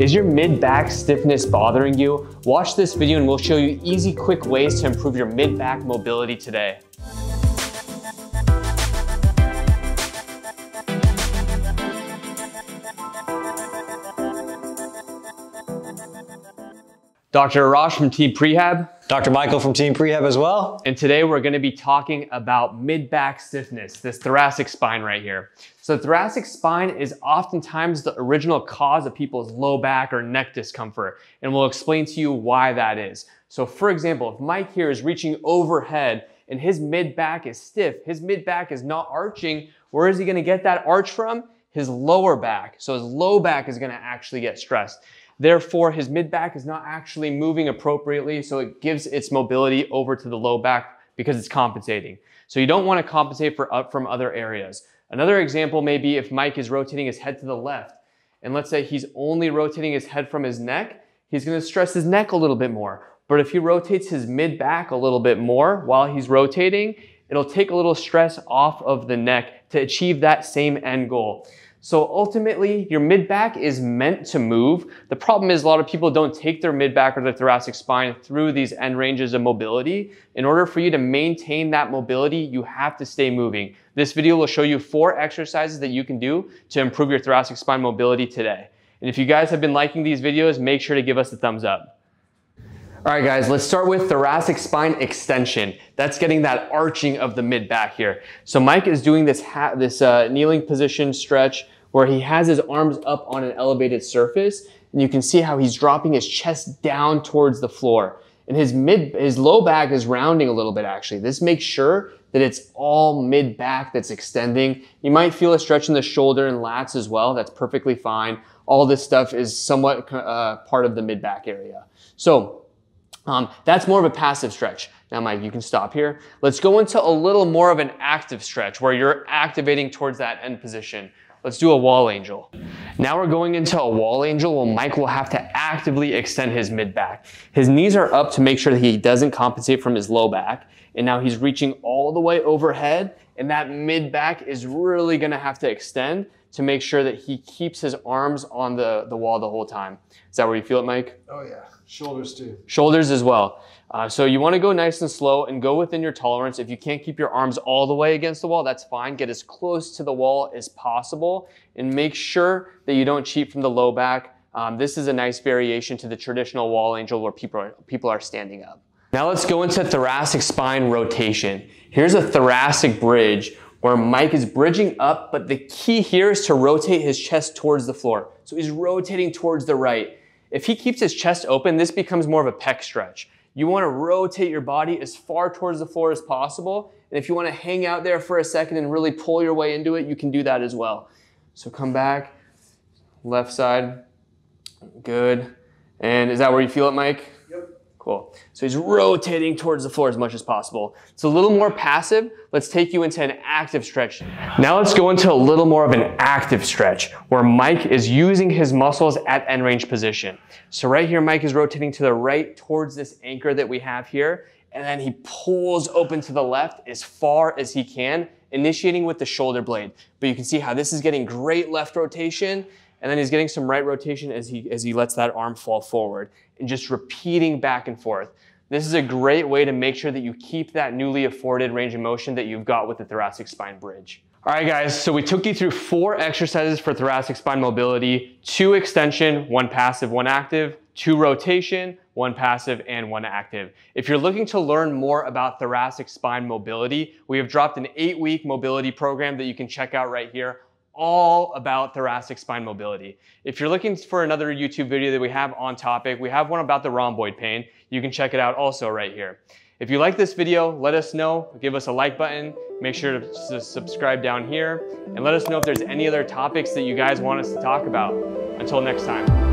Is your mid-back stiffness bothering you? Watch this video and we'll show you easy, quick ways to improve your mid-back mobility today. Dr. Arash from Team Prehab. Dr. Michael from Team Prehab as well. And today we're gonna be talking about mid-back stiffness, this thoracic spine right here. So thoracic spine is oftentimes the original cause of people's low back or neck discomfort. And we'll explain to you why that is. So for example, if Mike here is reaching overhead and his mid-back is stiff, his mid-back is not arching, where is he gonna get that arch from? His lower back. So his low back is gonna actually get stressed. Therefore, his mid-back is not actually moving appropriately, so it gives its mobility over to the low back because it's compensating. So you don't want to compensate from other areas. Another example may be if Mike is rotating his head to the left, and let's say he's only rotating his head from his neck, he's going to stress his neck a little bit more. But if he rotates his mid-back a little bit more while he's rotating, it'll take a little stress off of the neck to achieve that same end goal. So ultimately, your mid-back is meant to move. The problem is a lot of people don't take their mid-back or their thoracic spine through these end ranges of mobility. In order for you to maintain that mobility, you have to stay moving. This video will show you 4 exercises that you can do to improve your thoracic spine mobility today. And if you guys have been liking these videos, make sure to give us a thumbs up. All right, guys, let's start with thoracic spine extension. That's getting that arching of the mid-back here. So Mike is doing this kneeling position stretch where he has his arms up on an elevated surface, and you can see how he's dropping his chest down towards the floor. And his low back is rounding a little bit actually. This makes sure that it's all mid-back that's extending. You might feel a stretch in the shoulder and lats as well. That's perfectly fine. All this stuff is somewhat part of the mid-back area. So that's more of a passive stretch. Now, Mike, you can stop here. Let's go into a little more of an active stretch where you're activating towards that end position. Let's do a wall angel. Now we're going into a wall angel where Mike will have to actively extend his mid-back. His knees are up to make sure that he doesn't compensate from his low back. And now he's reaching all the way overhead, and that mid-back is really gonna have to extend to make sure that he keeps his arms on the wall the whole time. Is that where you feel it, Mike? Oh yeah, shoulders too. Shoulders as well. So you wanna go nice and slow and go within your tolerance. If you can't keep your arms all the way against the wall, that's fine. Get as close to the wall as possible and make sure that you don't cheat from the low back. This is a nice variation to the traditional wall angel where people are standing up. Now let's go into thoracic spine rotation. Here's a thoracic bridge where Mike is bridging up, but the key here is to rotate his chest towards the floor. So he's rotating towards the right. If he keeps his chest open, this becomes more of a pec stretch. You want to rotate your body as far towards the floor as possible. And if you want to hang out there for a second and really pull your way into it, you can do that as well. So come back, left side, good. And is that where you feel it, Mike? Yep. Cool. So he's rotating towards the floor as much as possible. It's a little more passive. Let's take you into an active stretch. Now let's go into a little more of an active stretch where Mike is using his muscles at end range position. So right here, Mike is rotating to the right towards this anchor that we have here. And then he pulls open to the left as far as he can, initiating with the shoulder blade. But you can see how this is getting great left rotation. And then he's getting some right rotation as he lets that arm fall forward and just repeating back and forth. This is a great way to make sure that you keep that newly afforded range of motion that you've got with the thoracic spine bridge. All right, guys, so we took you through 4 exercises for thoracic spine mobility: 2 extension, 1 passive, 1 active, 2 rotation, 1 passive, and 1 active. If you're looking to learn more about thoracic spine mobility, we have dropped an 8-week mobility program that you can check out right here, all about thoracic spine mobility. If you're looking for another YouTube video that we have on topic, we have one about the rhomboid pain. You can check it out also right here. If you like this video, let us know, give us a like button, make sure to subscribe down here, and let us know if there's any other topics that you guys want us to talk about. Until next time.